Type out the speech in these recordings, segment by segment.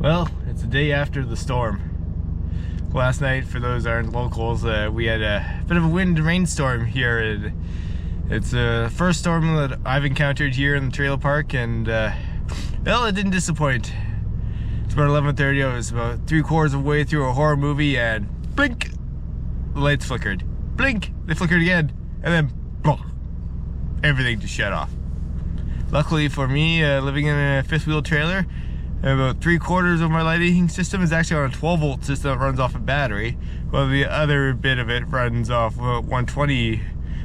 Well, it's the day after the storm. Last night, for those that aren't locals, we had a bit of a wind and rainstorm here. It's the first storm that I've encountered here in the trailer park, and well, it didn't disappoint. It's about 11:30. I was about 3/4 of the way through a horror movie, and blink, the lights flickered. Blink, they flickered again, and then boom, everything just shut off. Luckily for me, living in a fifth wheel trailer, about 3/4 of my lighting system is actually on a 12-volt system that runs off a battery, while the other bit of it runs off 120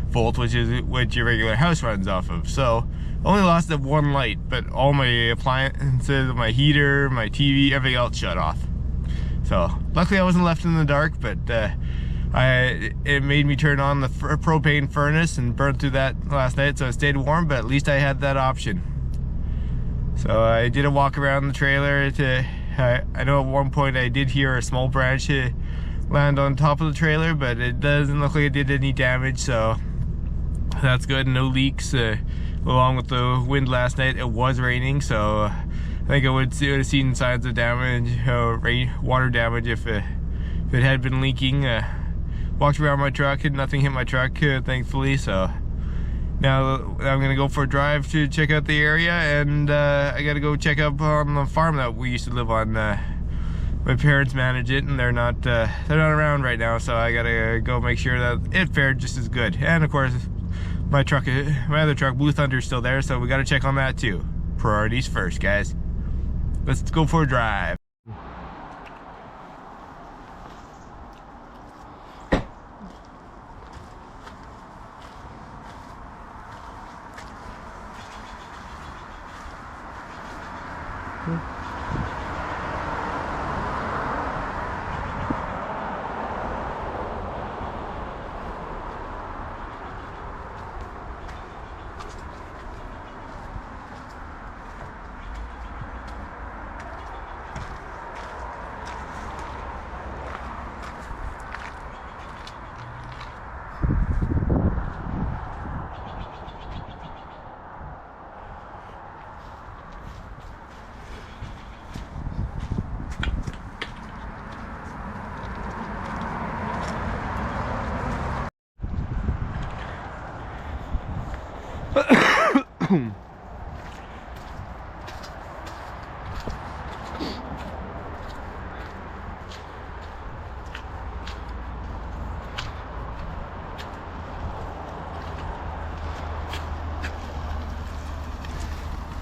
volt, which is what your regular house runs off of. So only lost that one light, but all my appliances, my heater, my TV, everything else shut off. So luckily I wasn't left in the dark, but it made me turn on the propane furnace and burn through that last night, so it stayed warm, but at least I had that option. So I did a walk around the trailer. I know at one point I did hear a small branch land on top of the trailer, but it doesn't look like it did any damage, so that's good. No leaks. Along with the wind last night, it was raining, so I think I would have seen signs of damage, water damage if it had been leaking. Walked around my truck and nothing hit my truck, thankfully. So now I'm gonna go for a drive to check out the area, and I gotta go check up on the farm that we used to live on. My parents manage it, and they're not around right now, so I gotta go make sure that it fared just as good. And of course, my other truck, Blue Thunder, is still there, so we gotta check on that too. Priorities first, guys. Let's go for a drive.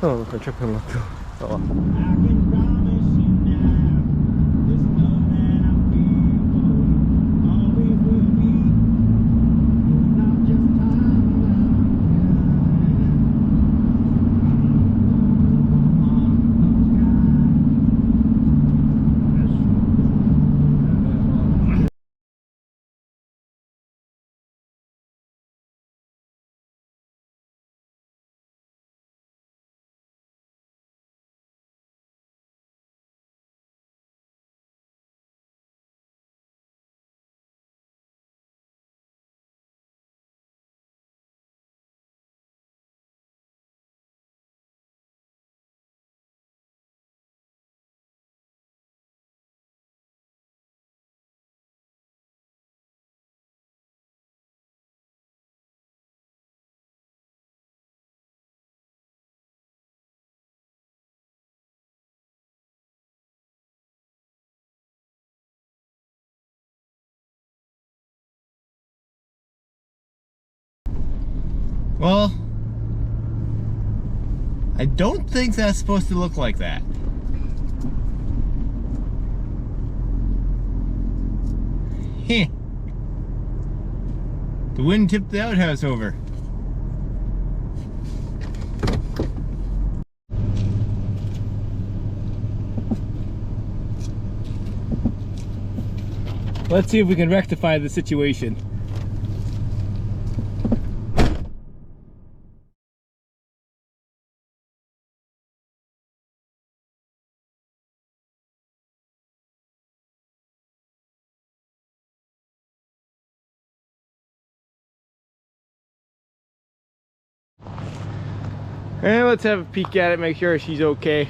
Oh, look, my truck unlocked. Oh. Well, I don't think that's supposed to look like that. Heh. The wind tipped the outhouse over. Let's see if we can rectify the situation. And let's have a peek at it, make sure she's okay.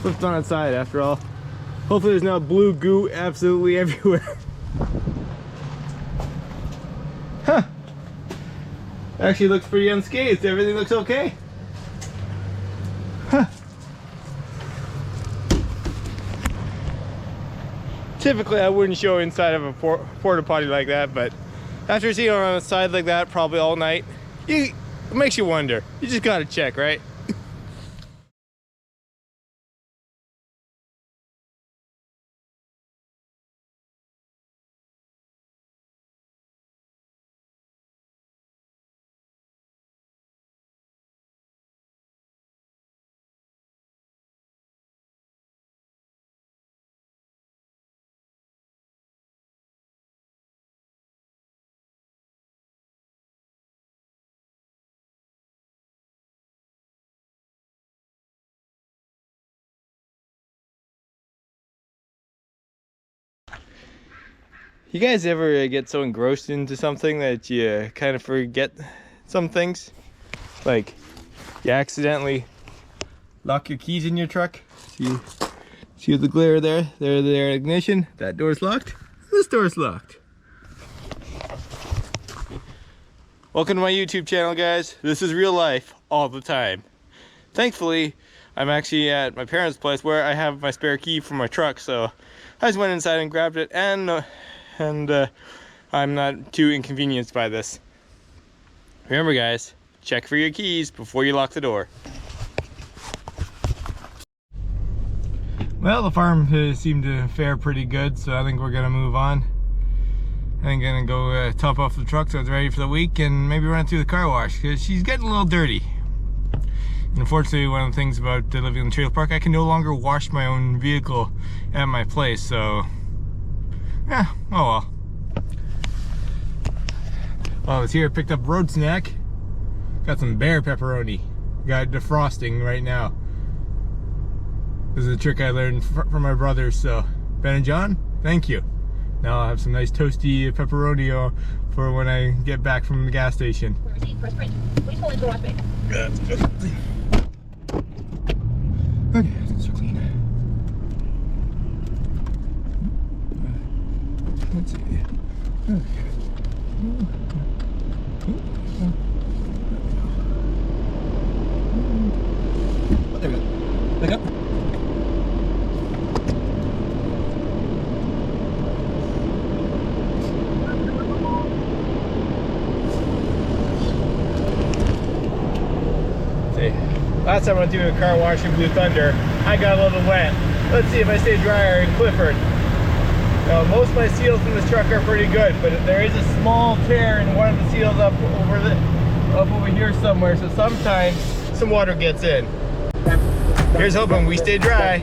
flipped on its side after all. Hopefully there's not blue goo absolutely everywhere. Huh. Actually looks pretty unscathed. Everything looks okay. Huh. Typically I wouldn't show inside of a porta potty like that, but after seeing it on the side like that probably all night, it makes you wonder. You just gotta check, right? You guys ever get so engrossed into something that you kind of forget some things? Like you accidentally lock your keys in your truck. See the glare there? There's the ignition. That door's locked. This door's locked. Welcome to my YouTube channel, guys. This is real life all the time. Thankfully, I'm actually at my parents' place where I have my spare key for my truck, so I just went inside and grabbed it, and I'm not too inconvenienced by this. Remember, guys, check for your keys before you lock the door. Well, the farm seemed to fare pretty good, so I think we're gonna move on. I'm gonna go top off the truck so it's ready for the week, and maybe run it through the car wash because she's getting a little dirty. Unfortunately, one of the things about living in the trailer park, I can no longer wash my own vehicle at my place, so yeah, oh well. While I was here, picked up road snack. Got some bear pepperoni. Got defrosting right now. This is a trick I learned from my brothers, so Ben and John, thank you. Now I'll have some nice toasty pepperoni for when I get back from the gas station. Okay, that's so clean. Let's see. Okay. There we go. Back up. Last time I went through a car wash in Blue Thunder, I got a little wet. Let's see if I stay drier in Clifford. Now, most of my seals in this truck are pretty good, but there is a small tear in one of the seals up over here somewhere, so sometimes some water gets in. Here's hoping we stay dry.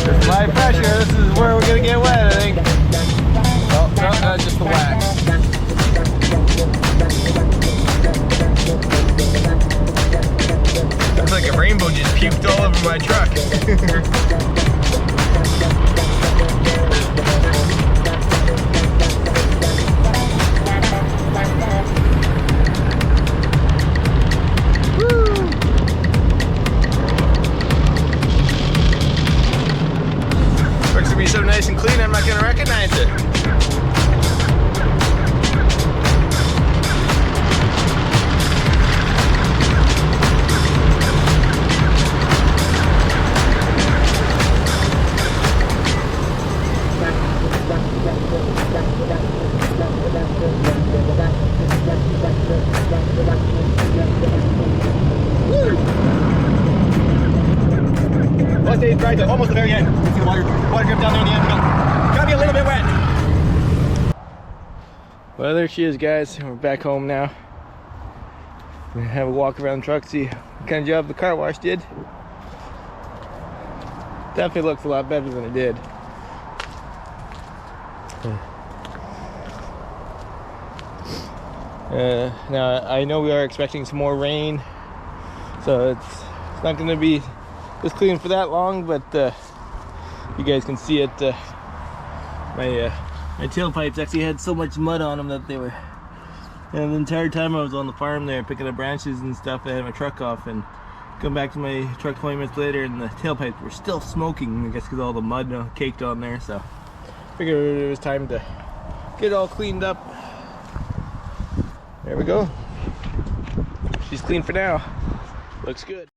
There's high pressure, this is where we're gonna get wet, I think. Oh, no, that's just the wax. Looks like a rainbow just puked all over my truck. So nice and clean, I'm not going to recognize it. Let's say right to almost the very end. See the water drip down there in the end. Gotta be a little bit wet. Well, there she is, guys. We're back home now. We're gonna have a walk around the truck, see what kind of job the car wash did. Definitely looks a lot better than it did. Now I know we are expecting some more rain, so it's not going to be this clean for that long, but you guys can see it. My tailpipes actually had so much mud on them that they were, and the entire time I was on the farm there picking up branches and stuff, I had my truck off and come back to my truck 20 minutes later and the tailpipes were still smoking, I guess because all the mud caked on there. So I figured it was time to get it all cleaned up. There we go. She's clean for now. Looks good.